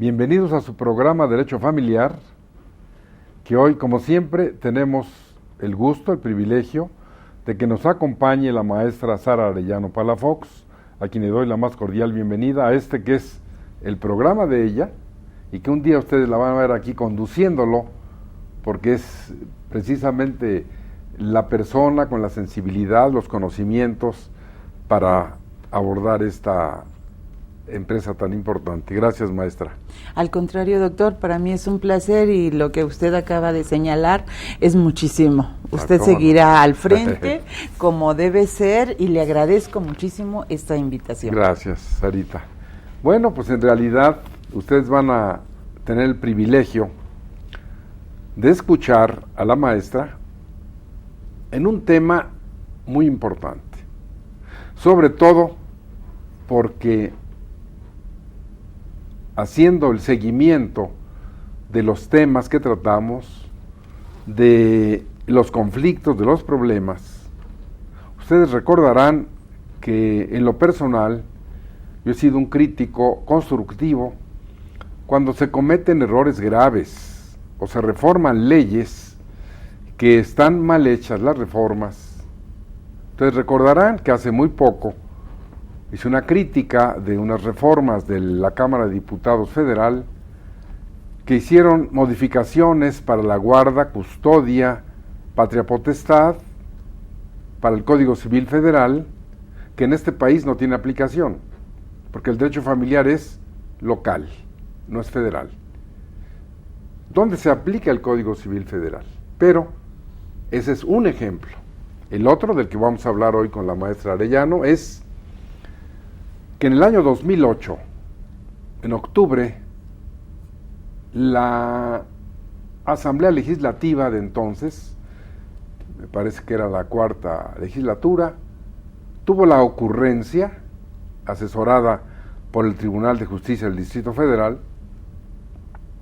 Bienvenidos a su programa Derecho Familiar, que hoy, como siempre, tenemos el gusto, el privilegio de que nos acompañe la maestra Sara Arellano Palafox, a quien le doy la más cordial bienvenida a este que es el programa de ella, y que un día ustedes la van a ver aquí conduciéndolo, porque es precisamente la persona con la sensibilidad, los conocimientos para abordar esta empresa tan importante. Gracias, maestra. Al contrario, doctor, para mí es un placer y lo que usted acaba de señalar es muchísimo. Usted seguirá al frente como debe ser y le agradezco muchísimo esta invitación. Gracias, Sarita. Bueno, pues en realidad ustedes van a tener el privilegio de escuchar a la maestra en un tema muy importante, sobre todo porque haciendo el seguimiento de los temas que tratamos, de los conflictos, de los problemas, ustedes recordarán que en lo personal yo he sido un crítico constructivo cuando se cometen errores graves o se reforman leyes que están mal hechas las reformas. Ustedes recordarán que hace muy poco hice una crítica de unas reformas de la Cámara de Diputados Federal que hicieron modificaciones para la guarda, custodia, patria potestad, para el Código Civil Federal, que en este país no tiene aplicación, porque el derecho familiar es local, no es federal. ¿Dónde se aplica el Código Civil Federal? Pero ese es un ejemplo. El otro, del que vamos a hablar hoy con la maestra Arellano, es que en el año 2008, en octubre, la Asamblea Legislativa de entonces, me parece que era la cuarta legislatura, tuvo la ocurrencia, asesorada por el Tribunal de Justicia del Distrito Federal,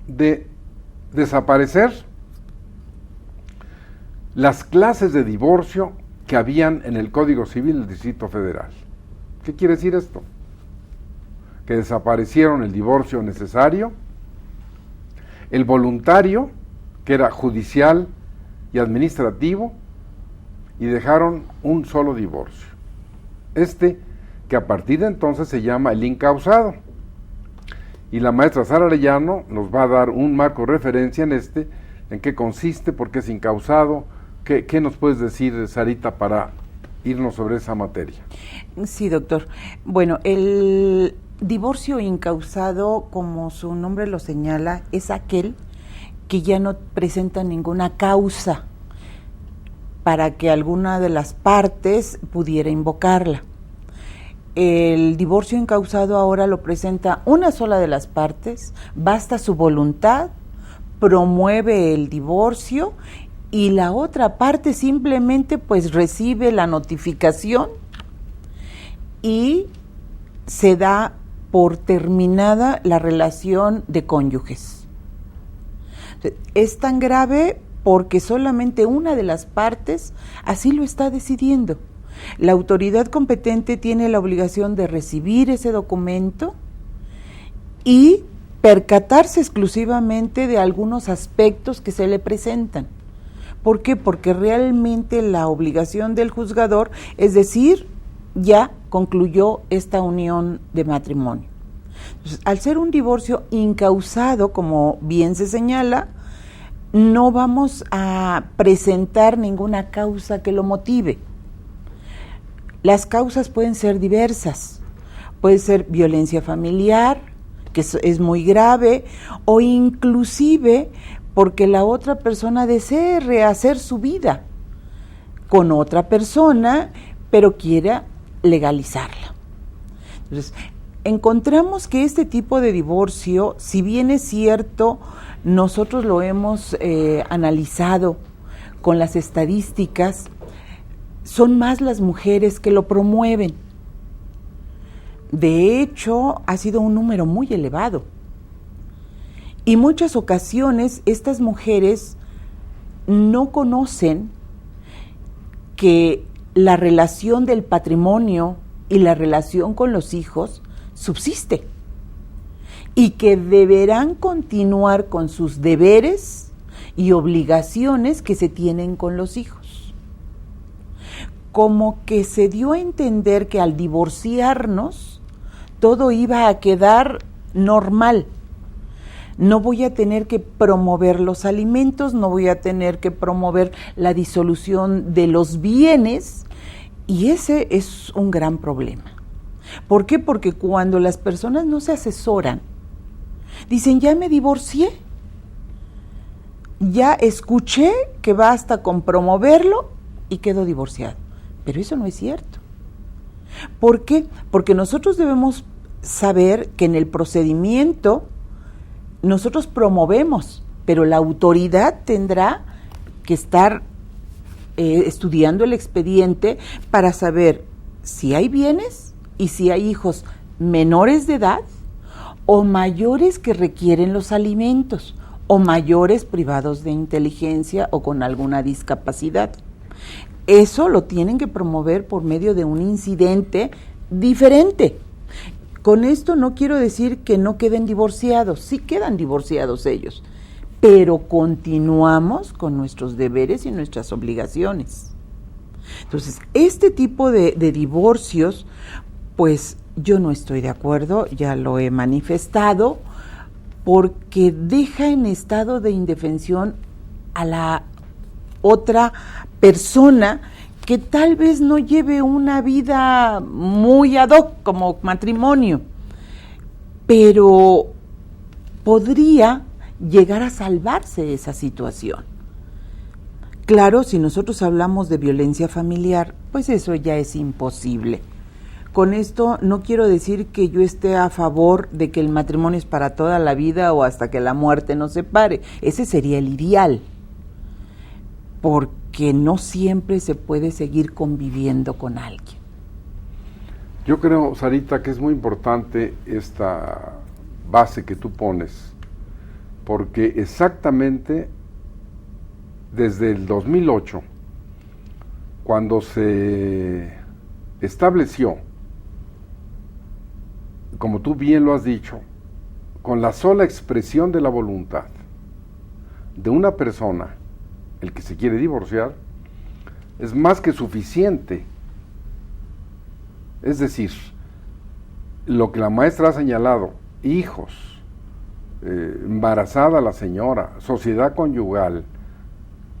de desaparecer las clases de divorcio que habían en el Código Civil del Distrito Federal. ¿Qué quiere decir esto? Que desaparecieron el divorcio necesario, el voluntario, que era judicial y administrativo, y dejaron un solo divorcio. Que a partir de entonces se llama el incausado. Y la maestra Sara Arellano nos va a dar un marco de referencia en qué consiste, por qué es incausado. ¿Qué nos puedes decir, Sarita, para irnos sobre esa materia? Sí, doctor. Bueno, el divorcio incausado, como su nombre lo señala, es aquel que ya no presenta ninguna causa para que alguna de las partes pudiera invocarla. El divorcio incausado ahora lo presenta una sola de las partes, basta su voluntad, promueve el divorcio y la otra parte simplemente pues recibe la notificación y se da por terminada la relación de cónyuges. Es tan grave porque solamente una de las partes así lo está decidiendo. La autoridad competente tiene la obligación de recibir ese documento y percatarse exclusivamente de algunos aspectos que se le presentan. ¿Por qué? Porque realmente la obligación del juzgador es decir, ya concluyó esta unión de matrimonio. Entonces, al ser un divorcio incausado, como bien se señala, no vamos a presentar ninguna causa que lo motive. Las causas pueden ser diversas, puede ser violencia familiar, que es muy grave, o inclusive porque la otra persona desee rehacer su vida con otra persona, pero quiera legalizarla. Entonces, encontramos que este tipo de divorcio, si bien es cierto, nosotros lo hemos analizado con las estadísticas, son más las mujeres que lo promueven. De hecho, ha sido un número muy elevado. Y muchas ocasiones estas mujeres no conocen que la relación del patrimonio y la relación con los hijos subsiste. y que deberán continuar con sus deberes y obligaciones que se tienen con los hijos. Como que se dio a entender que al divorciarnos todo iba a quedar normal. No voy a tener que promover los alimentos, no voy a tener que promover la disolución de los bienes, y ese es un gran problema. ¿Por qué? Porque cuando las personas no se asesoran, dicen, ya me divorcié, ya escuché que basta con promoverlo y quedo divorciado. Pero eso no es cierto. ¿Por qué? Porque nosotros debemos saber que en el procedimiento nosotros promovemos, pero la autoridad tendrá que estar estudiando el expediente para saber si hay bienes y si hay hijos menores de edad o mayores que requieren los alimentos o mayores privados de inteligencia o con alguna discapacidad. Eso lo tienen que promover por medio de un incidente diferente. Con esto no quiero decir que no queden divorciados, sí quedan divorciados ellos, pero continuamos con nuestros deberes y nuestras obligaciones. Entonces, este tipo de divorcios, pues yo no estoy de acuerdo, ya lo he manifestado, porque deja en estado de indefensión a la otra persona que tal vez no lleve una vida muy ad hoc como matrimonio, pero podría llegar a salvarse esa situación. Claro, si nosotros hablamos de violencia familiar, pues eso ya es imposible. Con esto no quiero decir que yo esté a favor de que el matrimonio es para toda la vida o hasta que la muerte nos separe. Ese sería el ideal, porque no siempre se puede seguir conviviendo con alguien. Yo creo, Sarita, que es muy importante esta base que tú pones, porque exactamente desde el 2008, cuando se estableció, como tú bien lo has dicho, con la sola expresión de la voluntad de una persona, el que se quiere divorciar, es más que suficiente. Es decir, lo que la maestra ha señalado, hijos, embarazada la señora, sociedad conyugal,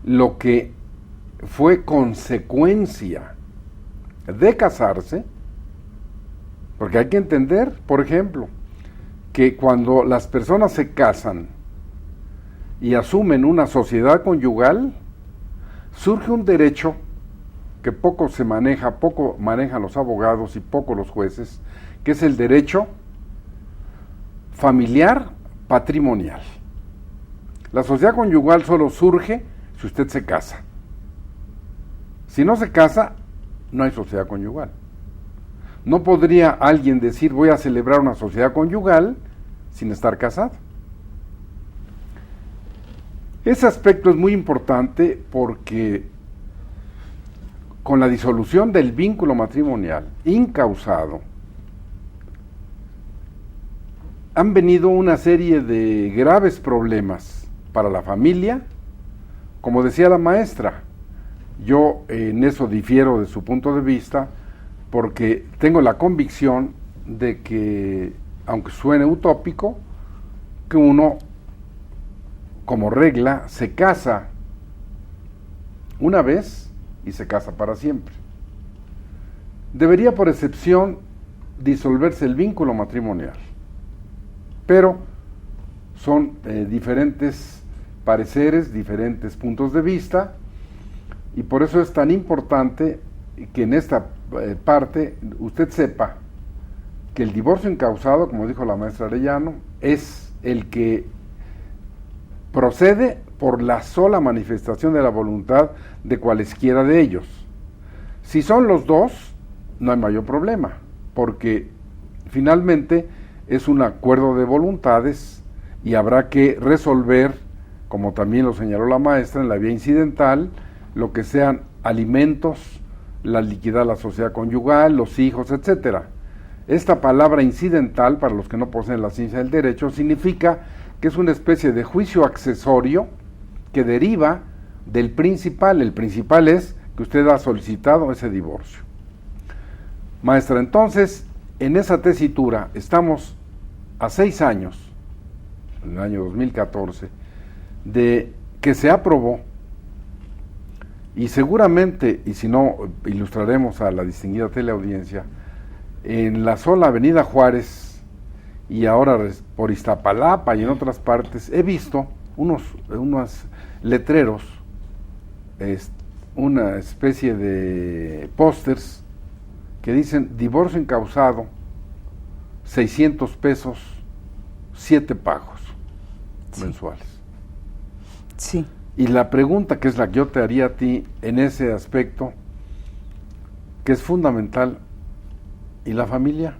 lo que fue consecuencia de casarse, porque hay que entender, por ejemplo, que cuando las personas se casan y asumen una sociedad conyugal, surge un derecho que poco se maneja, poco manejan los abogados y poco los jueces, que es el derecho familiar patrimonial. La sociedad conyugal solo surge si usted se casa. Si no se casa, no hay sociedad conyugal. No podría alguien decir voy a celebrar una sociedad conyugal sin estar casado. Ese aspecto es muy importante porque con la disolución del vínculo matrimonial incausado han venido una serie de graves problemas para la familia. Como decía la maestra, yo en eso difiero de su punto de vista porque tengo la convicción de que, aunque suene utópico, que uno como regla se casa una vez y se casa para siempre. Debería por excepción disolverse el vínculo matrimonial, pero son diferentes pareceres, diferentes puntos de vista, y por eso es tan importante que en esta parte usted sepa que el divorcio incausado, como dijo la maestra Arellano, es el que procede por la sola manifestación de la voluntad de cualesquiera de ellos. Si son los dos, no hay mayor problema, porque finalmente es un acuerdo de voluntades y habrá que resolver, como también lo señaló la maestra, en la vía incidental, lo que sean alimentos, la liquidar la sociedad conyugal, los hijos, etcétera. Esta palabra incidental, para los que no poseen la ciencia del derecho, significa que es una especie de juicio accesorio que deriva del principal. El principal es que usted ha solicitado ese divorcio. Maestra, entonces, en esa tesitura estamos a 6 años, en el año 2014, de que se aprobó, y seguramente, y si no, ilustraremos a la distinguida teleaudiencia, en la sola Avenida Juárez y ahora por Iztapalapa y en otras partes, he visto unos letreros, una especie de pósters que dicen divorcio incausado, 600 pesos, 7 pagos mensuales. Sí. Y la pregunta que es la que yo te haría a ti en ese aspecto, que es fundamental, ¿y la familia?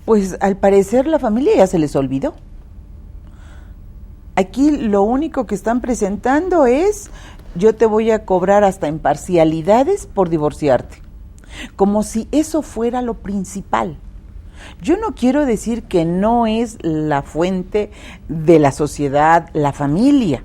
Pues al parecer la familia ya se les olvidó. Aquí lo único que están presentando es: yo te voy a cobrar hasta en parcialidades por divorciarte, como si eso fuera lo principal. Yo no quiero decir que no es la fuente de la sociedad, la familia,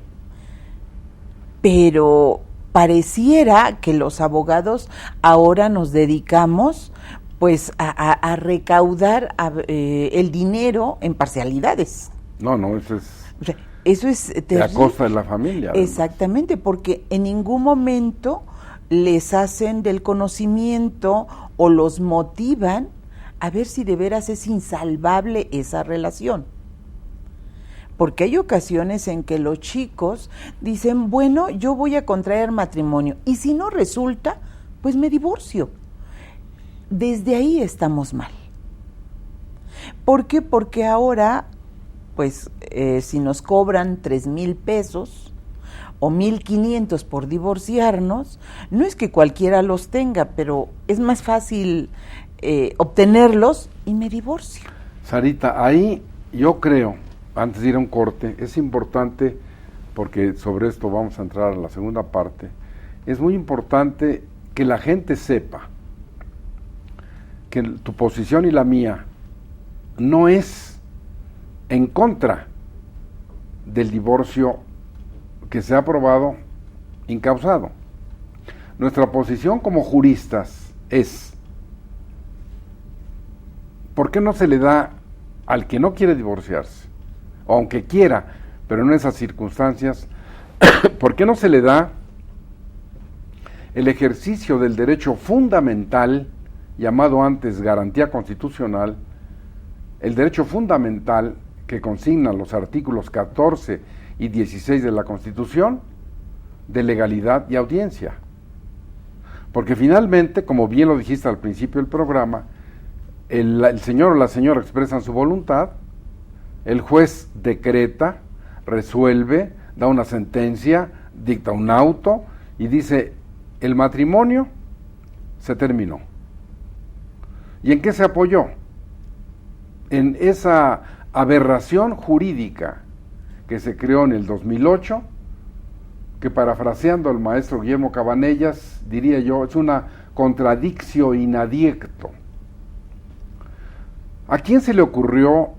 pero pareciera que los abogados ahora nos dedicamos pues a recaudar el dinero en parcialidades. No, eso es... O sea, eso es terrible. A costa de la familia. Además. Exactamente, porque en ningún momento les hacen del conocimiento o los motivan a ver si de veras es insalvable esa relación. Porque hay ocasiones en que los chicos dicen, bueno, yo voy a contraer matrimonio, y si no resulta, pues me divorcio. Desde ahí estamos mal. ¿Por qué? Porque ahora, pues, si nos cobran 3,000 pesos o 1,500 por divorciarnos, no es que cualquiera los tenga, pero es más fácil obtenerlos y me divorcio. Sarita, ahí yo creo, antes de ir a un corte, es importante, porque sobre esto vamos a entrar a la segunda parte, es muy importante que la gente sepa que tu posición y la mía no es en contra del divorcio que se ha aprobado incausado. Nuestra posición como juristas es: ¿por qué no se le da al que no quiere divorciarse, o aunque quiera, pero en esas circunstancias, por qué no se le da el ejercicio del derecho fundamental, llamado antes garantía constitucional, el derecho fundamental que consignan los artículos 14 y 16 de la Constitución, de legalidad y audiencia? Porque finalmente, como bien lo dijiste al principio del programa, el señor o la señora expresan su voluntad, el juez decreta, resuelve, da una sentencia, dicta un auto y dice: el matrimonio se terminó. ¿Y en qué se apoyó? En esa aberración jurídica que se creó en el 2008, que, parafraseando al maestro Guillermo Cabanellas, diría yo, es una contradictio in adiecto. ¿A quién se le ocurrió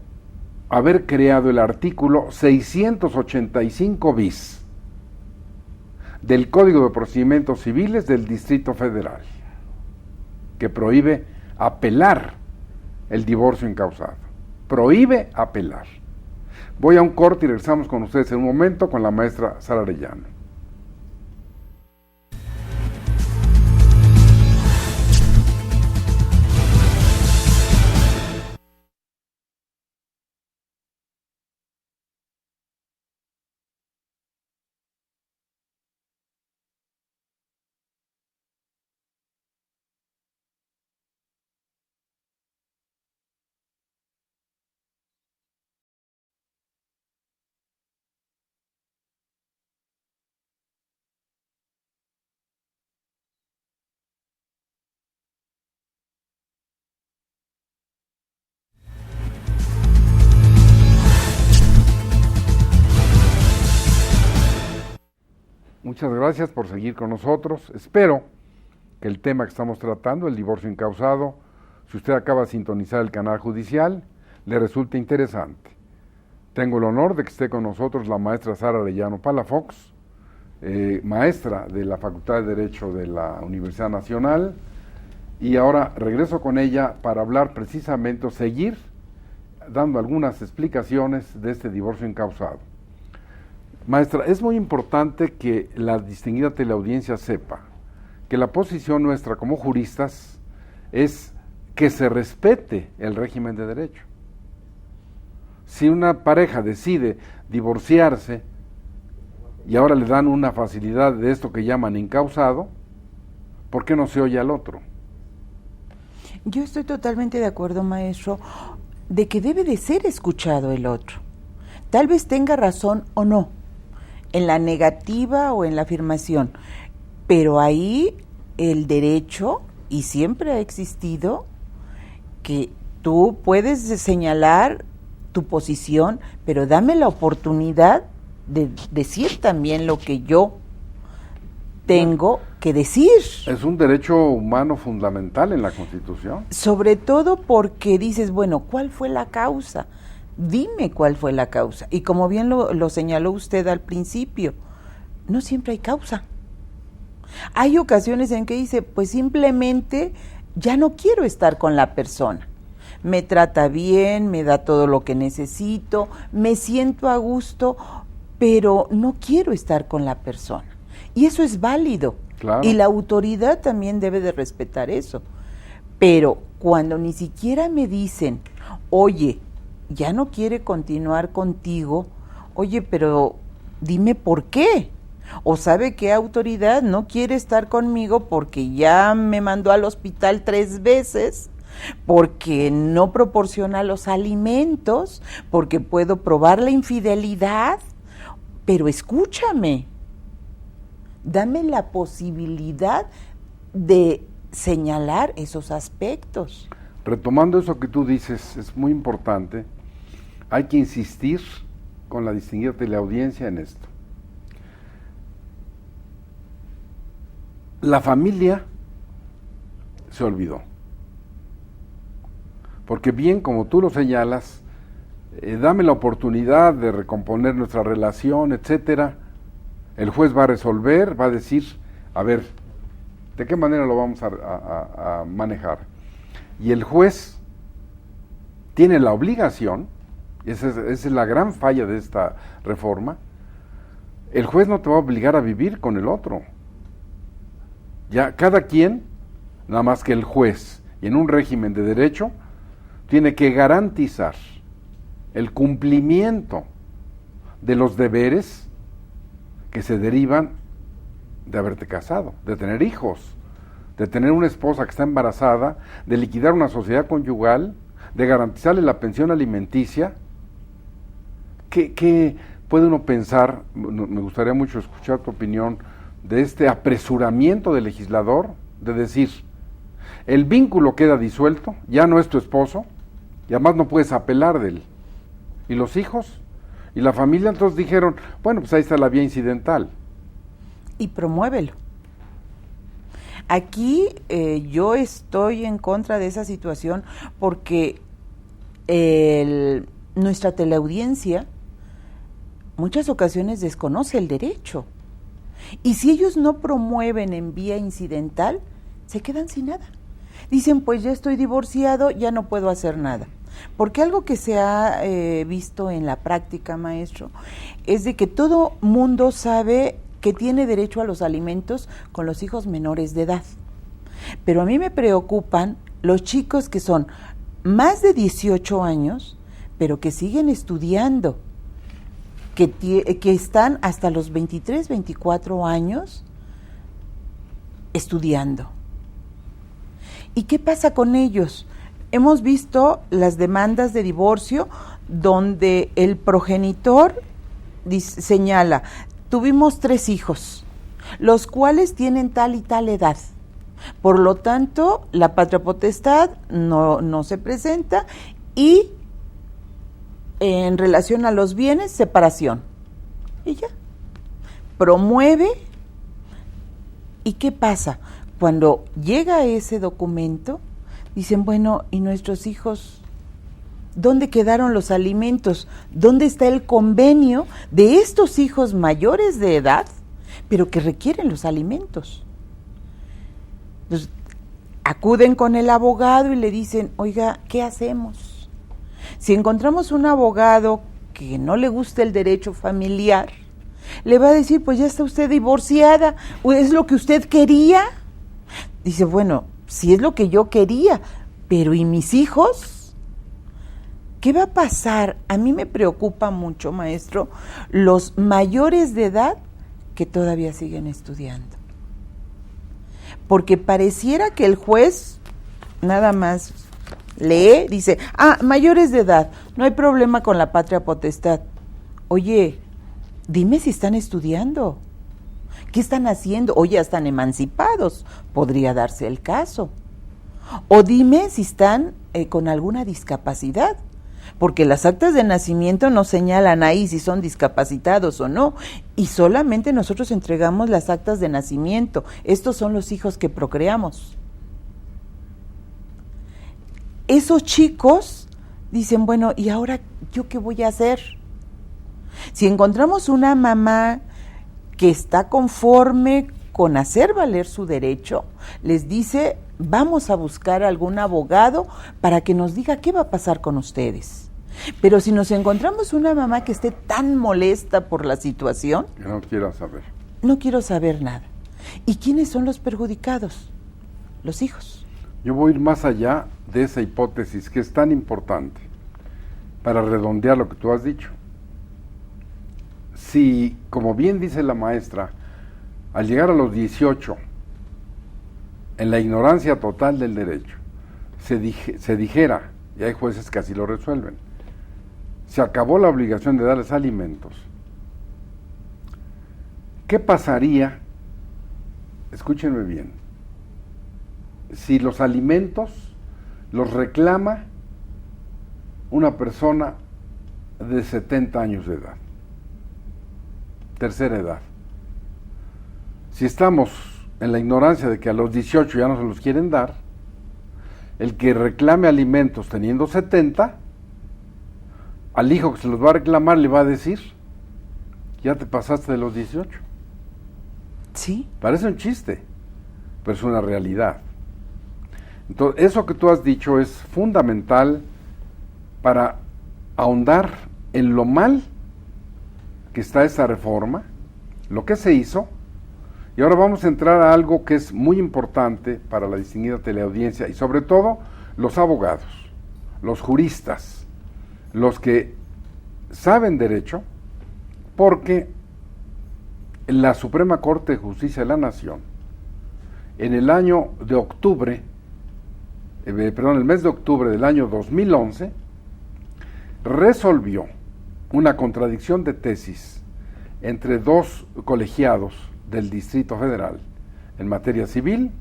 haber creado el artículo 685 bis del Código de Procedimientos Civiles del Distrito Federal, que prohíbe apelar el divorcio incausado? Prohíbe apelar. Voy a un corte y regresamos con ustedes en un momento con la maestra Sara Arellano. Muchas gracias por seguir con nosotros. Espero que el tema que estamos tratando, el divorcio incausado, Si usted acaba de sintonizar el canal judicial, le resulta interesante. Tengo el honor de que esté con nosotros la maestra Sara Arellano Palafox, maestra de la Facultad de Derecho de la Universidad Nacional, y ahora regreso con ella para hablar precisamente, o seguir dando algunas explicaciones de este divorcio incausado. Maestra, es muy importante que la distinguida teleaudiencia sepa que la posición nuestra como juristas es que se respete el régimen de derecho. Si una pareja decide divorciarse y ahora le dan una facilidad de esto que llaman incausado, ¿por qué no se oye al otro? Yo estoy totalmente de acuerdo, maestro, de que debe de ser escuchado el otro. Tal vez tenga razón o no, en la negativa o en la afirmación, pero ahí el derecho, y siempre ha existido, que tú puedes señalar tu posición, pero dame la oportunidad de decir también lo que yo tengo que decir. Es un derecho humano fundamental en la Constitución. Sobre todo porque dices, bueno, ¿cuál fue la causa? Dime cuál fue la causa. Y como bien lo señaló usted al principio, no siempre hay causa. Hay ocasiones en que dice, pues simplemente ya no quiero estar con la persona. Me trata bien, me da todo lo que necesito, me siento a gusto, pero no quiero estar con la persona. Y eso es válido. Claro. Y la autoridad también debe de respetar eso. Pero cuando ni siquiera me dicen, oye, ya no quiere continuar contigo, oye, pero dime por qué. O sabe qué autoridad no quiere estar conmigo porque ya me mandó al hospital 3 veces, porque no proporciona los alimentos, porque puedo probar la infidelidad, pero escúchame, dame la posibilidad de señalar esos aspectos. Retomando eso que tú dices, es muy importante, hay que insistir con la distinguida teleaudiencia en esto. La familia se olvidó. Porque bien, como tú lo señalas, dame la oportunidad de recomponer nuestra relación, etcétera. El juez va a resolver, va a decir, a ver, ¿de qué manera lo vamos a manejar? Y el juez tiene la obligación, esa es la gran falla de esta reforma, el juez no te va a obligar a vivir con el otro. Ya cada quien, nada más que el juez, y en un régimen de derecho, tiene que garantizar el cumplimiento de los deberes que se derivan de haberte casado, de tener hijos, de tener una esposa que está embarazada, de liquidar una sociedad conyugal, de garantizarle la pensión alimenticia. ¿Qué puede uno pensar? Me gustaría mucho escuchar tu opinión de este apresuramiento del legislador, de decir, el vínculo queda disuelto, ya no es tu esposo, y además no puedes apelar de él. ¿Y los hijos? ¿Y la familia? Entonces dijeron, bueno, pues ahí está la vía incidental. Y promuévelo. Aquí yo estoy en contra de esa situación porque nuestra teleaudiencia muchas ocasiones desconoce el derecho. Y si ellos no promueven en vía incidental, se quedan sin nada. Dicen, pues ya estoy divorciado, ya no puedo hacer nada. Porque algo que se ha visto en la práctica, maestro, es de que todo mundo sabe que tiene derecho a los alimentos con los hijos menores de edad. Pero a mí me preocupan los chicos que son más de 18 años, pero que siguen estudiando, que están hasta los 23, 24 años estudiando. ¿Y qué pasa con ellos? Hemos visto las demandas de divorcio donde el progenitor señala, tuvimos 3 hijos, los cuales tienen tal y tal edad. Por lo tanto, la patria potestad no se presenta y en relación a los bienes, separación. Y ya. Promueve. ¿Y qué pasa? Cuando llega ese documento, Dicen, bueno, ¿y nuestros hijos? ¿Dónde quedaron los alimentos? ¿Dónde está el convenio de estos hijos mayores de edad, pero que requieren los alimentos? Entonces, acuden con el abogado y le dicen, oiga, ¿qué hacemos? Si encontramos un abogado que no le gusta el derecho familiar, le va a decir, pues ya está usted divorciada, ¿es lo que usted quería? Dice, bueno, sí es lo que yo quería, pero ¿y mis hijos? ¿Qué va a pasar? A mí me preocupa mucho, maestro, los mayores de edad que todavía siguen estudiando. Porque pareciera que el juez nada más lee, dice, mayores de edad, no hay problema con la patria potestad. Oye, dime si están estudiando, ¿qué están haciendo? O ya están emancipados, podría darse el caso. O dime si están con alguna discapacidad, porque las actas de nacimiento no señalan ahí si son discapacitados o no, y solamente nosotros entregamos las actas de nacimiento. Estos son los hijos que procreamos. Esos chicos dicen, bueno, ¿y ahora yo qué voy a hacer? Si encontramos una mamá que está conforme con hacer valer su derecho, les dice, vamos a buscar algún abogado para que nos diga qué va a pasar con ustedes. Pero si nos encontramos una mamá que esté tan molesta por la situación, que no quiero saber. No quiero saber nada. ¿Y quiénes son los perjudicados? Los hijos. Yo voy a ir más allá de esa hipótesis que es tan importante para redondear lo que tú has dicho. Si, como bien dice la maestra, al llegar a los 18, en la ignorancia total del derecho, se dijera, y hay jueces que así lo resuelven, se acabó la obligación de darles alimentos, ¿qué pasaría? Escúchenme bien. Si los alimentos los reclama una persona de 70 años de edad, tercera edad. Si estamos en la ignorancia de que a los 18 ya no se los quieren dar, el que reclame alimentos teniendo 70, al hijo que se los va a reclamar le va a decir, ya te pasaste de los 18. Sí. Parece un chiste, pero es una realidad. Entonces, eso que tú has dicho es fundamental para ahondar en lo mal que está esta reforma, lo que se hizo, y ahora vamos a entrar a algo que es muy importante para la distinguida teleaudiencia y sobre todo los abogados, los juristas, los que saben derecho, porque la Suprema Corte de Justicia de la Nación, en el año de octubre, el mes de octubre del año 2011, resolvió una contradicción de tesis entre dos colegiados del Distrito Federal en materia civil,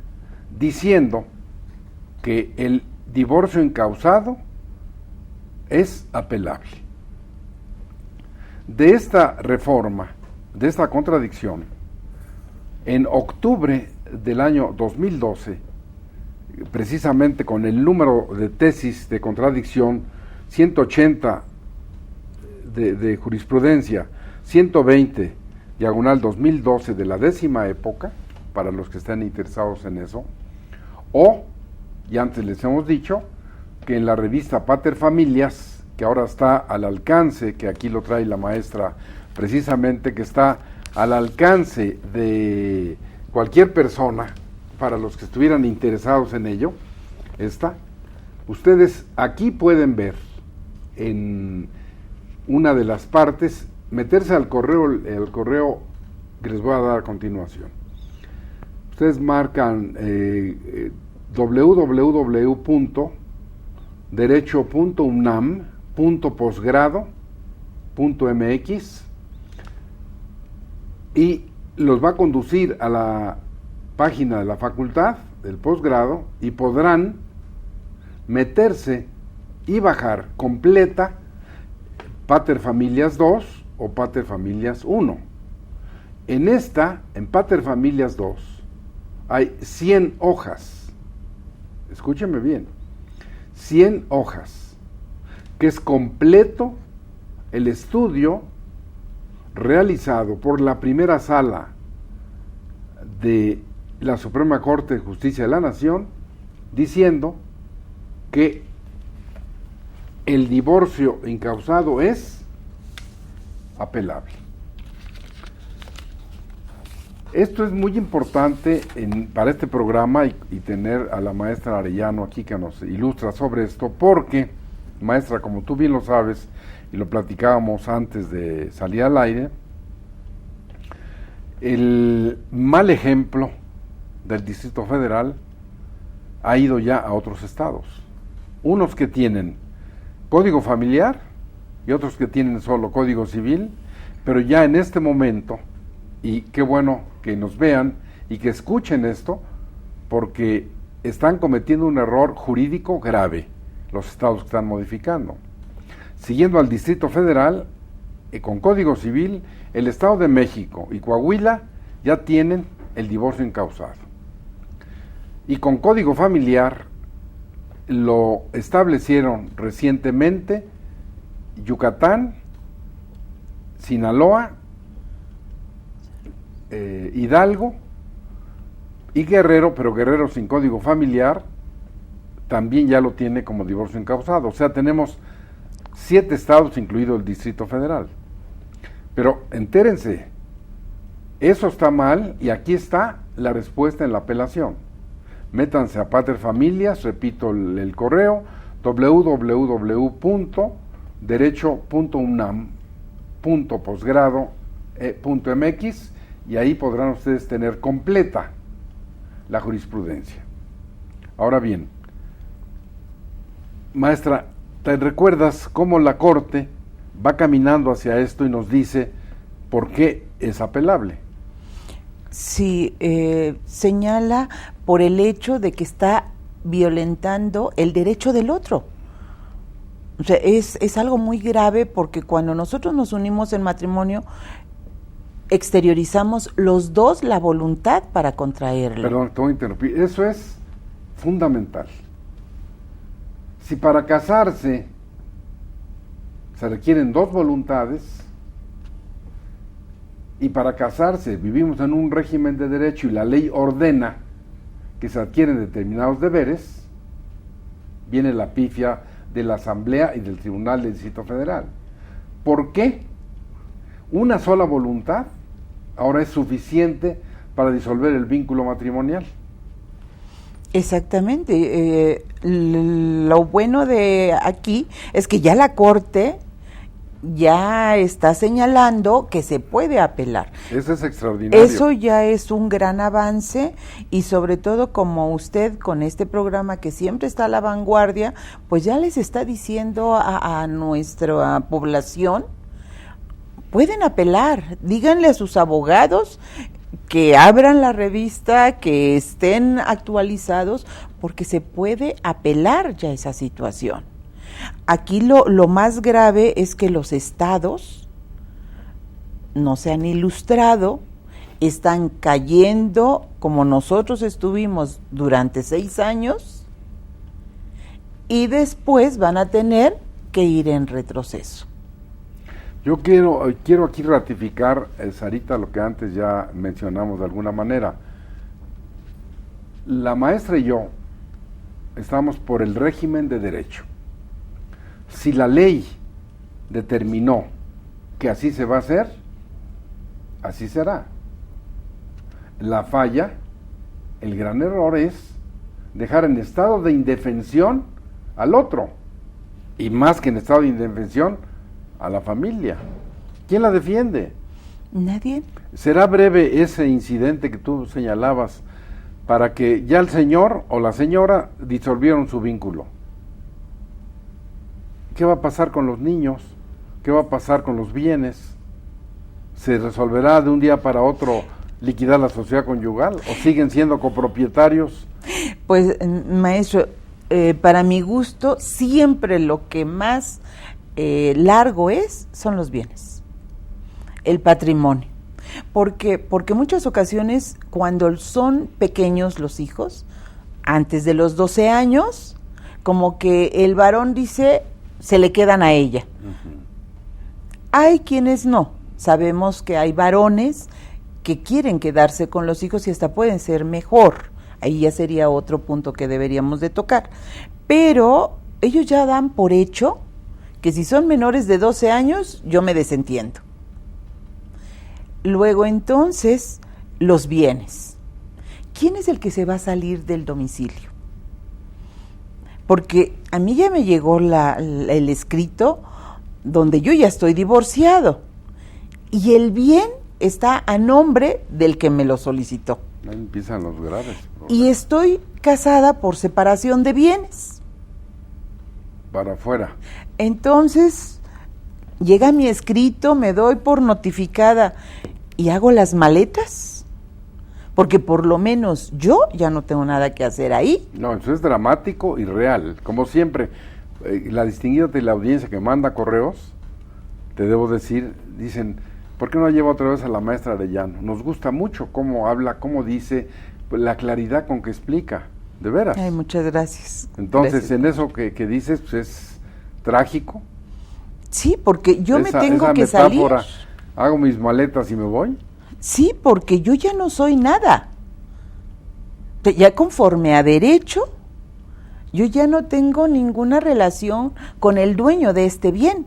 diciendo que el divorcio incausado es apelable. De esta reforma, de esta contradicción, en octubre del año 2012, precisamente con el número de tesis de contradicción 180 de jurisprudencia, 120 diagonal 2012 de la 10ª época, para los que estén interesados en eso, o, y antes les hemos dicho, que en la revista Pater Familias, que ahora está al alcance, que aquí lo trae la maestra precisamente, que está al alcance de cualquier persona, para los que estuvieran interesados en ello, ustedes aquí pueden ver en una de las partes, meterse al correo, el correo que les voy a dar a continuación. Ustedes marcan www.derecho.unam.posgrado.mx y los va a conducir a la página de la facultad del posgrado y podrán meterse y bajar completa Pater Familias 2 o Pater Familias 1. En Pater Familias 2 hay 100 hojas, escúchenme bien, 100 hojas, que es completo el estudio realizado por la primera sala de la Suprema Corte de Justicia de la Nación, diciendo que el divorcio incausado es apelable. Esto es muy importante para este programa y tener a la maestra Arellano aquí que nos ilustra sobre esto, porque, maestra, como tú bien lo sabes, y lo platicábamos antes de salir al aire, el mal ejemplo del Distrito Federal ha ido ya a otros estados. Unos que tienen código familiar y otros que tienen solo código civil, pero ya en este momento, y qué bueno que nos vean y que escuchen esto, porque están cometiendo un error jurídico grave los estados que están modificando. Siguiendo al Distrito Federal, con código civil, el Estado de México y Coahuila ya tienen el divorcio incausado. Y con código familiar lo establecieron recientemente Yucatán, Sinaloa, Hidalgo y Guerrero, pero Guerrero sin código familiar también ya lo tiene como divorcio incausado. O sea, tenemos 7 estados, incluido el Distrito Federal. Pero entérense, eso está mal y aquí está la respuesta en la apelación. Métanse a Pater Familias, repito el correo, www.derecho.unam.posgrado.mx y ahí podrán ustedes tener completa la jurisprudencia. Ahora bien, maestra, ¿te recuerdas cómo la Corte va caminando hacia esto y nos dice por qué es apelable? Sí, señala por el hecho de que está violentando el derecho del otro. O sea, es algo muy grave porque cuando nosotros nos unimos en matrimonio, exteriorizamos los dos la voluntad para contraerlo. Perdón, te voy a interrumpir. Eso es fundamental. Si para casarse se requieren 2 voluntades, y para casarse vivimos en un régimen de derecho y la ley ordena que se adquieren determinados deberes, viene la pifia de la Asamblea y del Tribunal del Distrito Federal. ¿Por qué una sola voluntad ahora es suficiente para disolver el vínculo matrimonial? Exactamente. Lo bueno de aquí es que ya la Corte ya está señalando que se puede apelar. Eso es extraordinario. Eso ya es un gran avance y sobre todo como usted con este programa que siempre está a la vanguardia, pues ya les está diciendo a nuestra población, pueden apelar, díganle a sus abogados que abran la revista, que estén actualizados, porque se puede apelar ya esa situación. Aquí lo más grave es que los estados no se han ilustrado, están cayendo como nosotros estuvimos durante 6 años y después van a tener que ir en retroceso. Yo quiero aquí ratificar, Sarita, lo que antes ya mencionamos de alguna manera. La maestra y yo estamos por el régimen de derecho. Si la ley determinó que así se va a hacer, así será. La falla, el gran error es dejar en estado de indefensión al otro, y más que en estado de indefensión, a la familia. ¿Quién la defiende? Nadie. Será breve ese incidente que tú señalabas para que ya el señor o la señora disolvieron su vínculo. ¿Qué va a pasar con los niños? ¿Qué va a pasar con los bienes? ¿Se resolverá de un día para otro liquidar la sociedad conyugal o siguen siendo copropietarios? Pues, maestro, para mi gusto, siempre lo que más largo son los bienes, el patrimonio. Porque muchas ocasiones, cuando son pequeños los hijos, antes de los 12 años, como que el varón dice, se le quedan a ella. Hay quienes no. Sabemos que hay varones que quieren quedarse con los hijos y hasta pueden ser mejor. Ahí ya sería otro punto que deberíamos de tocar. Pero ellos ya dan por hecho que si son menores de 12 años, yo me desentiendo. Luego entonces, los bienes. ¿Quién es el que se va a salir del domicilio? Porque a mí ya me llegó el escrito donde yo ya estoy divorciado y el bien está a nombre del que me lo solicitó. Ahí empiezan los graves. Y estoy casada por separación de bienes. Para afuera. Entonces, llega mi escrito, me doy por notificada y hago las maletas, porque por lo menos yo ya no tengo nada que hacer ahí. No, eso es dramático y real. Como siempre, la distinguida de la audiencia que manda correos, te debo decir, dicen, ¿por qué no lleva otra vez a la maestra Arellano? Nos gusta mucho cómo habla, cómo dice, la claridad con que explica, de veras. Ay, muchas gracias. Entonces, gracias. En eso que dices, pues es trágico. Sí, porque yo me tengo esa que metáfora, salir. Hago mis maletas y me voy. Sí, porque yo ya no soy nada. Ya conforme a derecho, yo ya no tengo ninguna relación con el dueño de este bien.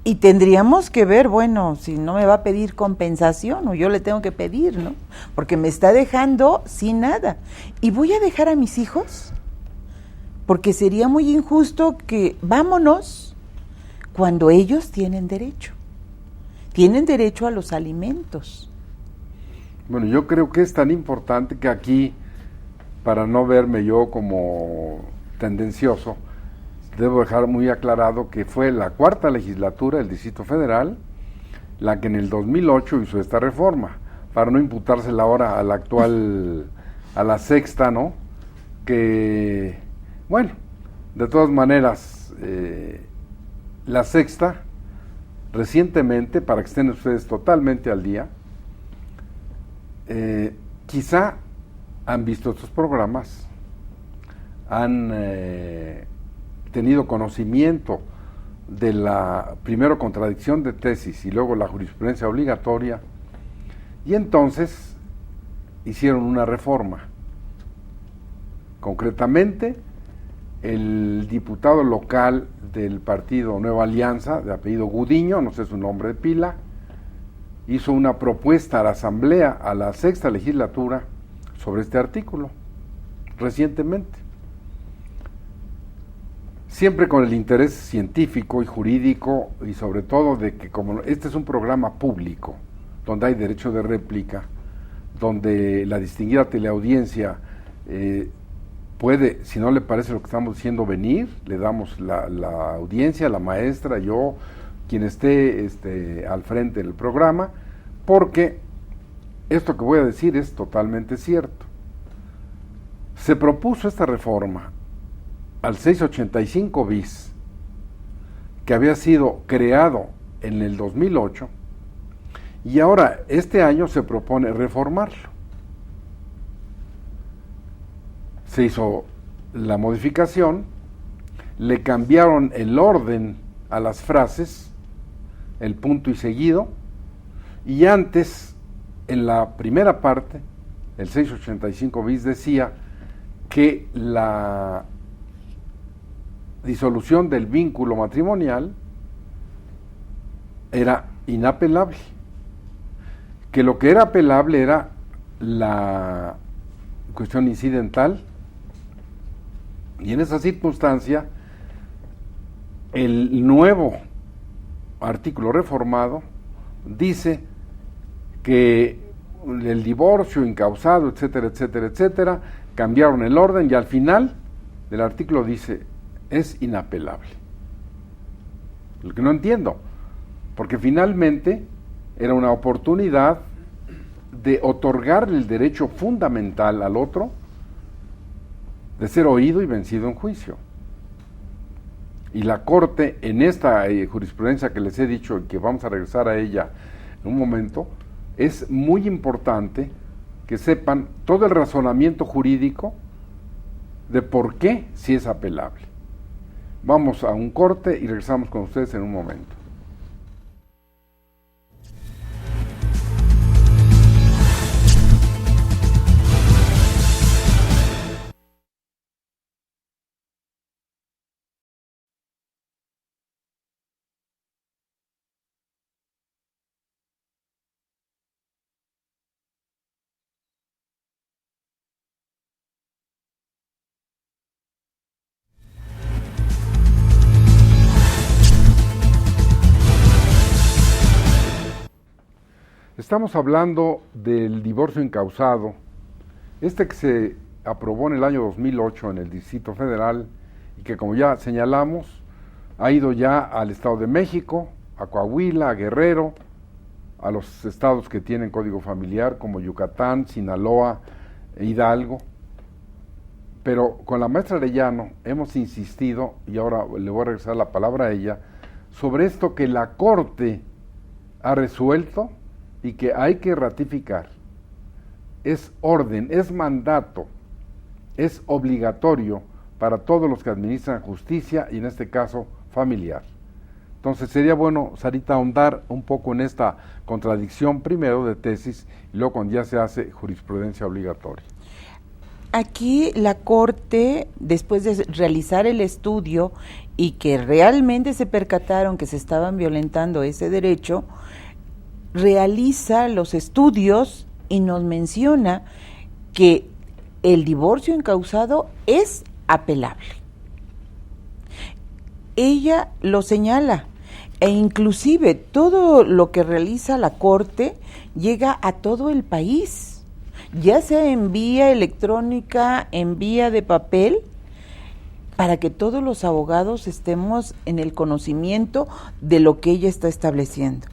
Y tendríamos que ver, bueno, si no me va a pedir compensación o yo le tengo que pedir, ¿no? Porque me está dejando sin nada. ¿Y voy a dejar a mis hijos? Porque sería muy injusto que vámonos cuando ellos tienen derecho. Tienen derecho a los alimentos. Bueno, yo creo que es tan importante que aquí, para no verme yo como tendencioso, debo dejar muy aclarado que fue la cuarta legislatura del Distrito Federal la que en el 2008 hizo esta reforma, para no imputársela ahora a la actual, a la sexta, ¿no? Que, bueno, de todas maneras, la sexta, recientemente, para que estén ustedes totalmente al día, quizá han visto estos programas, han tenido conocimiento de la primero contradicción de tesis y luego la jurisprudencia obligatoria, y entonces hicieron una reforma. Concretamente, el diputado local del partido Nueva Alianza, de apellido Gudiño, no sé su nombre de pila, hizo una propuesta a la Asamblea, a la sexta legislatura, sobre este artículo, recientemente. Siempre con el interés científico y jurídico, y sobre todo de que como este es un programa público, donde hay derecho de réplica, donde la distinguida teleaudiencia puede, si no le parece lo que estamos diciendo, venir, le damos la audiencia, la maestra, yo, quien esté al frente del programa, porque esto que voy a decir es totalmente cierto. Se propuso esta reforma al 685 bis, que había sido creado en el 2008, y ahora este año se propone reformarlo. Se hizo la modificación, le cambiaron el orden a las frases, el punto y seguido, y antes, en la primera parte, el 685 bis decía que la disolución del vínculo matrimonial era inapelable, que lo que era apelable era la cuestión incidental, y en esa circunstancia el nuevo artículo reformado dice que el divorcio incausado, etcétera, etcétera, etcétera, cambiaron el orden y al final del artículo dice es inapelable. Lo que no entiendo, porque finalmente era una oportunidad de otorgarle el derecho fundamental al otro de ser oído y vencido en juicio. Y la Corte, en esta jurisprudencia que les he dicho y que vamos a regresar a ella en un momento, es muy importante que sepan todo el razonamiento jurídico de por qué sí es apelable. Vamos a un corte y regresamos con ustedes en un momento. Estamos hablando del divorcio incausado, este que se aprobó en el año 2008 en el Distrito Federal y que, como ya señalamos, ha ido ya al Estado de México, a Coahuila, a Guerrero, a los estados que tienen código familiar como Yucatán, Sinaloa e Hidalgo. Pero con la maestra Arellano hemos insistido, y ahora le voy a regresar la palabra a ella, sobre esto que la Corte ha resuelto y que hay que ratificar. Es orden, es mandato, es obligatorio para todos los que administran justicia y en este caso familiar. Entonces sería bueno, Sarita, ahondar un poco en esta contradicción primero de tesis y luego cuando ya se hace jurisprudencia obligatoria. Aquí la Corte, después de realizar el estudio y que realmente se percataron que se estaban violentando ese derecho, realiza los estudios y nos menciona que el divorcio incausado es apelable. Ella lo señala e inclusive todo lo que realiza la Corte llega a todo el país, ya sea en vía electrónica, en vía de papel, para que todos los abogados estemos en el conocimiento de lo que ella está estableciendo.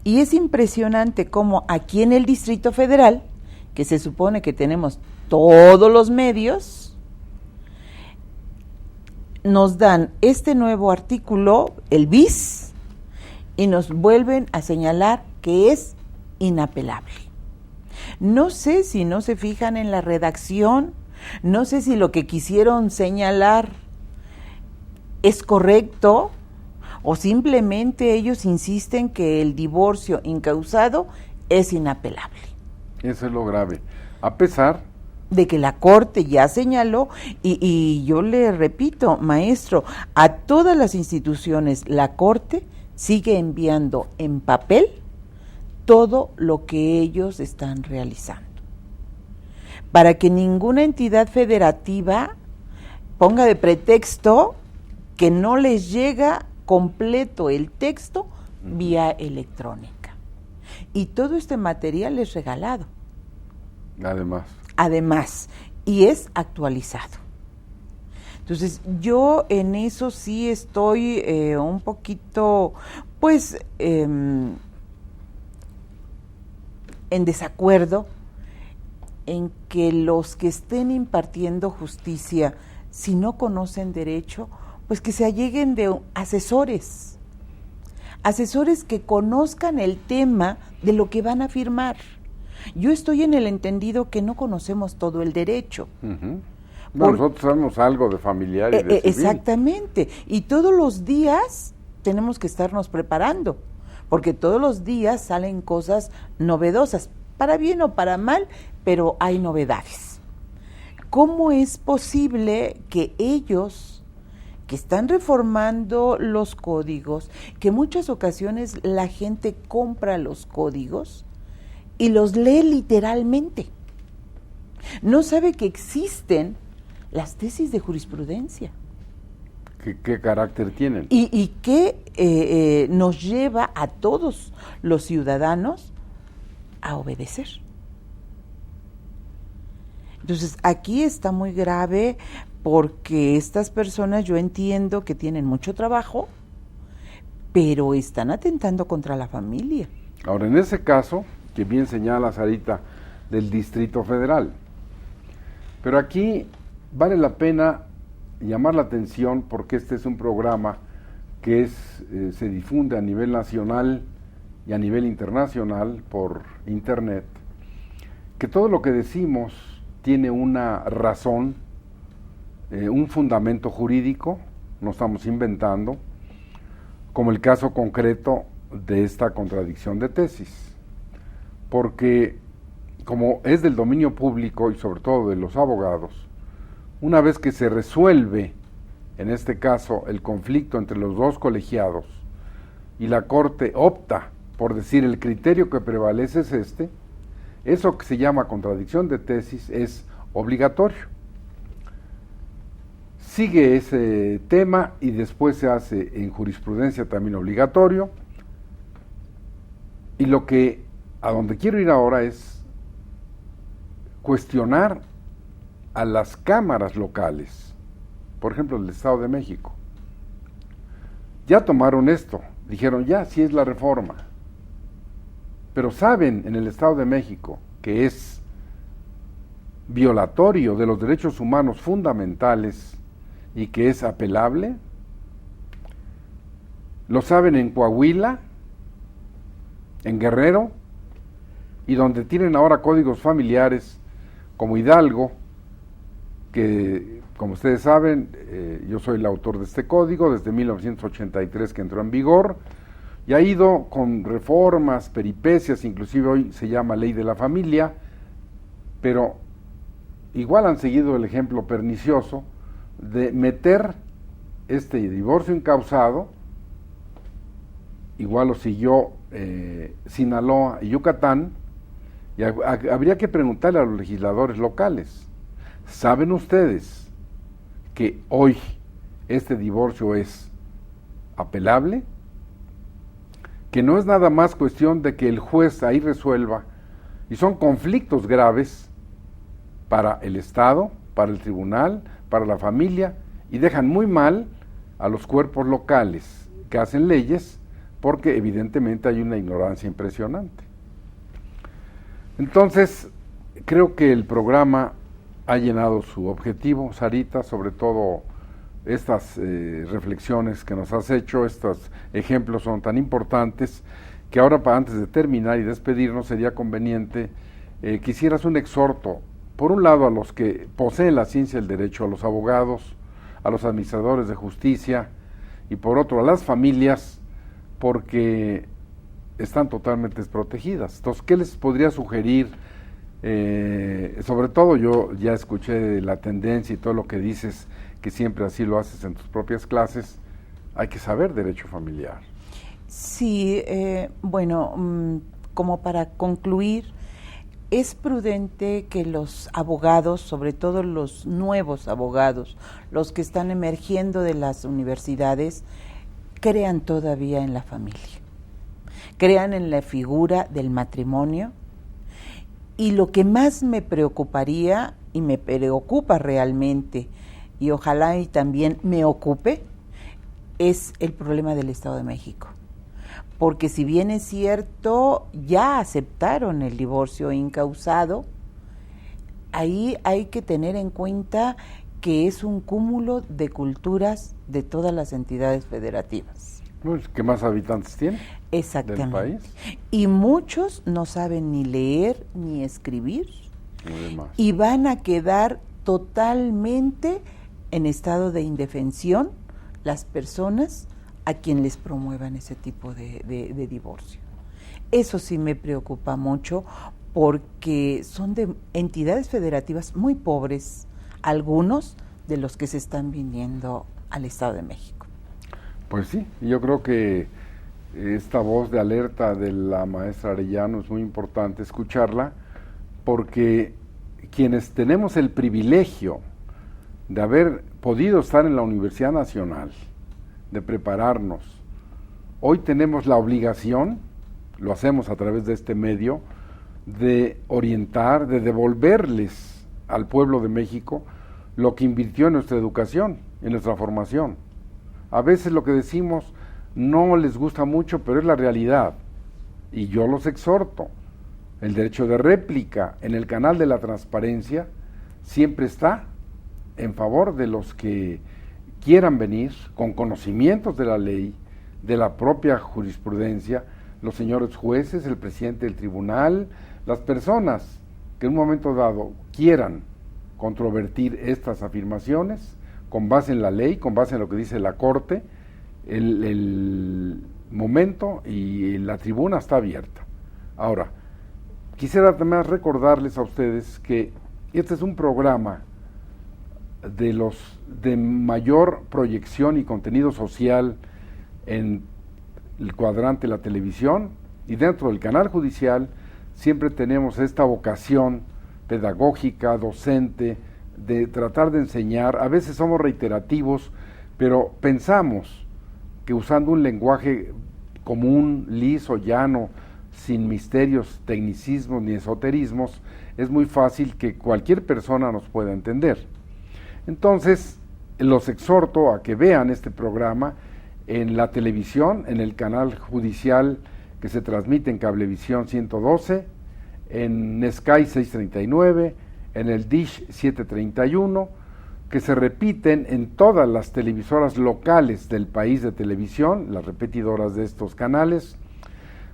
Y es impresionante cómo aquí en el Distrito Federal, que se supone que tenemos todos los medios, nos dan este nuevo artículo, el bis, y nos vuelven a señalar que es inapelable. No sé si no se fijan en la redacción, no sé si lo que quisieron señalar es correcto, o simplemente ellos insisten que el divorcio incausado es inapelable. Eso es lo grave. A pesar de que la Corte ya señaló, y yo le repito, maestro, a todas las instituciones la Corte sigue enviando en papel todo lo que ellos están realizando, para que ninguna entidad federativa ponga de pretexto que no les llega completo el texto vía electrónica. Y todo este material es regalado. Además, y es actualizado. Entonces, yo en eso sí estoy un poquito, pues, en desacuerdo en que los que estén impartiendo justicia, si no conocen derecho, pues que se alleguen de asesores que conozcan el tema de lo que van a firmar. Yo estoy en el entendido que no conocemos todo el derecho. Uh-huh. Bueno, nosotros sabemos algo de familiar y de civil. Exactamente, y todos los días tenemos que estarnos preparando, porque todos los días salen cosas novedosas, para bien o para mal, pero hay novedades. ¿Cómo es posible que ellos, que están reformando los códigos, que en muchas ocasiones la gente compra los códigos y los lee literalmente, no sabe que existen las tesis de jurisprudencia? ¿Qué carácter tienen? Y que nos lleva a todos los ciudadanos a obedecer. Entonces, aquí está muy grave, porque estas personas, yo entiendo que tienen mucho trabajo, pero están atentando contra la familia. Ahora, en ese caso, que bien señala Sarita, del Distrito Federal, pero aquí vale la pena llamar la atención porque este es un programa que se difunde a nivel nacional y a nivel internacional por internet, que todo lo que decimos tiene una razón un fundamento jurídico, no estamos inventando, como el caso concreto de esta contradicción de tesis, porque como es del dominio público y sobre todo de los abogados, una vez que se resuelve, en este caso, el conflicto entre los dos colegiados y la Corte opta por decir el criterio que prevalece es este, eso que se llama contradicción de tesis es obligatorio. Sigue ese tema y después se hace en jurisprudencia también obligatorio. Y a donde quiero ir ahora es cuestionar a las cámaras locales, por ejemplo, el Estado de México. Ya tomaron esto, dijeron ya, sí es la reforma, pero saben en el Estado de México que es violatorio de los derechos humanos fundamentales y que es apelable. Lo saben en Coahuila, en Guerrero, y donde tienen ahora códigos familiares como Hidalgo, que como ustedes saben, yo soy el autor de este código desde 1983 que entró en vigor, y ha ido con reformas, peripecias, inclusive hoy se llama Ley de la Familia, pero igual han seguido el ejemplo pernicioso de meter este divorcio incausado, igual lo siguió Sinaloa y Yucatán, y habría que preguntarle a los legisladores locales, ¿saben ustedes que hoy este divorcio es apelable? Que no es nada más cuestión de que el juez ahí resuelva, y son conflictos graves para el Estado, para el tribunal, para la familia, y dejan muy mal a los cuerpos locales que hacen leyes, porque evidentemente hay una ignorancia impresionante. Entonces, creo que el programa ha llenado su objetivo, Sarita, sobre todo estas reflexiones que nos has hecho, estos ejemplos son tan importantes, que ahora antes de terminar y despedirnos sería conveniente que hicieras un exhorto, por un lado a los que poseen la ciencia del derecho, a los abogados, a los administradores de justicia, y por otro a las familias, porque están totalmente desprotegidas. Entonces, ¿qué les podría sugerir? Sobre todo yo ya escuché la tendencia y todo lo que dices, que siempre así lo haces en tus propias clases, hay que saber derecho familiar. Sí, bueno, como para concluir, es prudente que los abogados, sobre todo los nuevos abogados, los que están emergiendo de las universidades, crean todavía en la familia, crean en la figura del matrimonio, y lo que más me preocuparía, y me preocupa realmente, y ojalá y también me ocupe, es el problema del Estado de México. Porque si bien es cierto, ya aceptaron el divorcio incausado, ahí hay que tener en cuenta que es un cúmulo de culturas de todas las entidades federativas. Pues, ¿qué más habitantes tiene? Exactamente. Del país. Y muchos no saben ni leer ni escribir, y van a quedar totalmente en estado de indefensión las personas a quien les promuevan ese tipo de divorcio. Eso sí me preocupa mucho, porque son de entidades federativas muy pobres, algunos de los que se están viniendo al Estado de México. Pues sí, yo creo que esta voz de alerta de la maestra Arellano es muy importante escucharla, porque quienes tenemos el privilegio de haber podido estar en la Universidad Nacional, de prepararnos, hoy tenemos la obligación, lo hacemos a través de este medio, de orientar, de devolverles al pueblo de México lo que invirtió en nuestra educación, en nuestra formación. A veces lo que decimos no les gusta mucho, pero es la realidad, y yo los exhorto. El derecho de réplica en el canal de la transparencia siempre está en favor de los que quieran venir con conocimientos de la ley, de la propia jurisprudencia, los señores jueces, el presidente del tribunal, las personas que en un momento dado quieran controvertir estas afirmaciones con base en la ley, con base en lo que dice la Corte. El momento y la tribuna está abierta. Ahora, quisiera también recordarles a ustedes que este es un programa de los de mayor proyección y contenido social en el cuadrante de la televisión, y dentro del canal judicial siempre tenemos esta vocación pedagógica, docente, de tratar de enseñar. A veces somos reiterativos, pero pensamos que usando un lenguaje común, liso, llano, sin misterios, tecnicismos ni esoterismos, es muy fácil que cualquier persona nos pueda entender. Entonces, los exhorto a que vean este programa en la televisión, en el canal judicial que se transmite en Cablevisión 112, en Sky 639, en el Dish 731, que se repiten en todas las televisoras locales del país de televisión, las repetidoras de estos canales.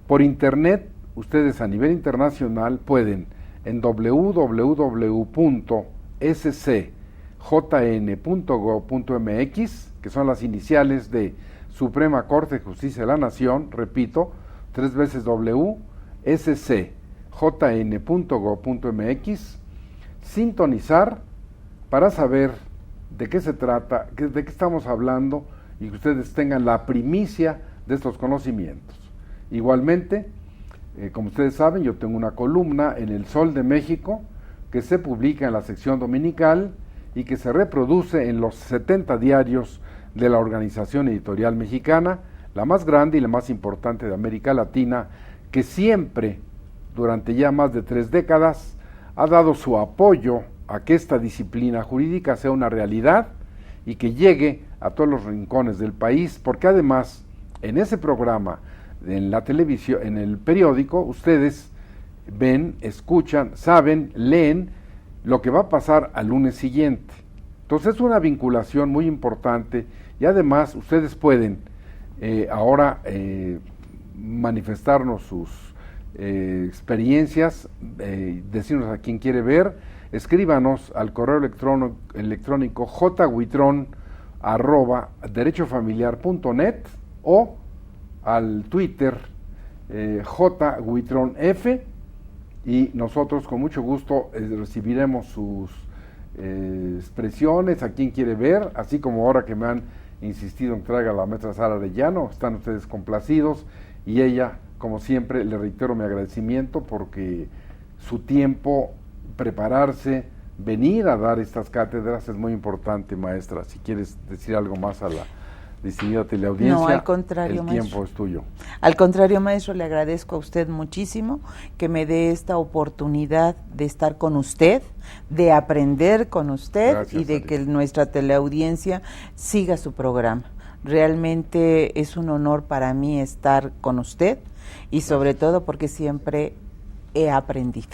Por internet, ustedes a nivel internacional pueden en www.scjn.gov.mx, que son las iniciales de Suprema Corte de Justicia de la Nación, repito, 3 veces scjn.gov.mx, sintonizar para saber de qué se trata, de qué estamos hablando, y que ustedes tengan la primicia de estos conocimientos. Igualmente, como ustedes saben, yo tengo una columna en El Sol de México que se publica en la sección dominical y que se reproduce en los 70 diarios de la Organización Editorial Mexicana, la más grande y la más importante de América Latina, que siempre, durante ya más de 3 décadas, ha dado su apoyo a que esta disciplina jurídica sea una realidad y que llegue a todos los rincones del país, porque además, en ese programa, en la televisión, en el periódico, ustedes ven, escuchan, saben, leen lo que va a pasar al lunes siguiente. Entonces es una vinculación muy importante, y además ustedes pueden ahora manifestarnos sus experiencias, decirnos a quién quiere ver. Escríbanos al correo electrónico jhuitron@derechofamiliar.net o al Twitter jhuitronf, y nosotros con mucho gusto recibiremos sus expresiones, a quién quiere ver, así como ahora que me han insistido en que traiga a la maestra Sara Arellano. Están ustedes complacidos, y ella, como siempre, le reitero mi agradecimiento porque su tiempo, prepararse, venir a dar estas cátedras es muy importante, maestra. Si quieres decir algo más a la distinguida teleaudiencia, no, al contrario, el maestro. tiempo es tuyo. Al contrario, maestro, le agradezco a usted muchísimo que me dé esta oportunidad de estar con usted, de aprender con usted. Gracias, y de Ari, que nuestra teleaudiencia siga su programa. Realmente es un honor para mí estar con usted, y sobre todo porque siempre he aprendido.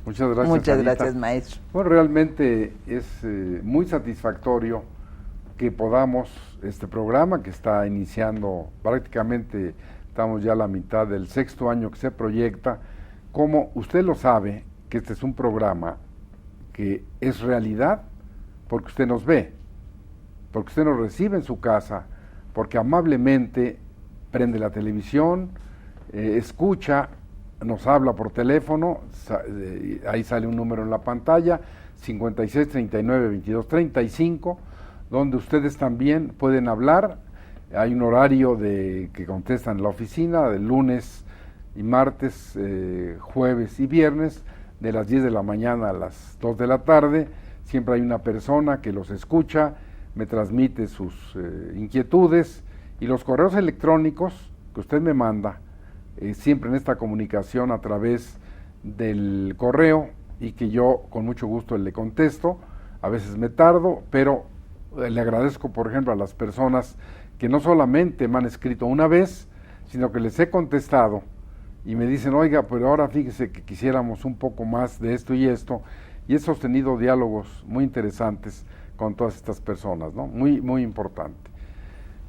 Muchas gracias. Muchas gracias, maestro. Bueno, realmente es muy satisfactorio que podamos, este programa que está iniciando prácticamente, estamos ya a la mitad del 6º año que se proyecta, como usted lo sabe, que este es un programa que es realidad porque usted nos ve, porque usted nos recibe en su casa, porque amablemente prende la televisión, escucha, nos habla por teléfono, ahí sale un número en la pantalla, 56 39 22 35, donde ustedes también pueden hablar. Hay un horario que contestan en la oficina, de lunes y martes, jueves y viernes, de las 10 de la mañana a las 2 de la tarde. Siempre hay una persona que los escucha, me transmite sus inquietudes, y los correos electrónicos que usted me manda, siempre en esta comunicación a través del correo, y que yo con mucho gusto le contesto. A veces me tardo, pero le agradezco, por ejemplo, a las personas que no solamente me han escrito una vez, sino que les he contestado y me dicen, oiga, pero ahora fíjese que quisiéramos un poco más de esto y esto, y he sostenido diálogos muy interesantes con todas estas personas, ¿no? Muy, muy importante.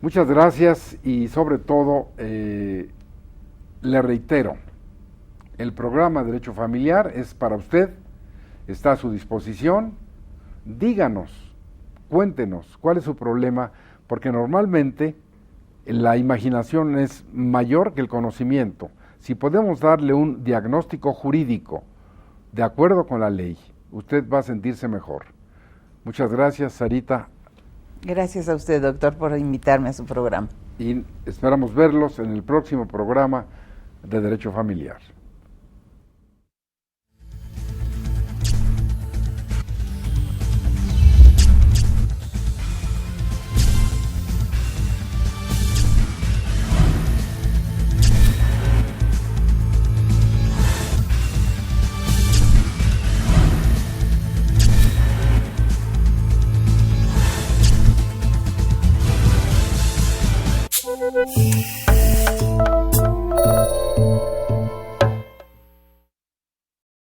Muchas gracias, y sobre todo le reitero, el programa Derecho Familiar es para usted, está a su disposición. díganos, cuéntenos cuál es su problema, porque normalmente la imaginación es mayor que el conocimiento. Si podemos darle un diagnóstico jurídico de acuerdo con la ley, usted va a sentirse mejor. Muchas gracias, Sarita. Gracias a usted, doctor, por invitarme a su programa. Y esperamos verlos en el próximo programa de Derecho Familiar.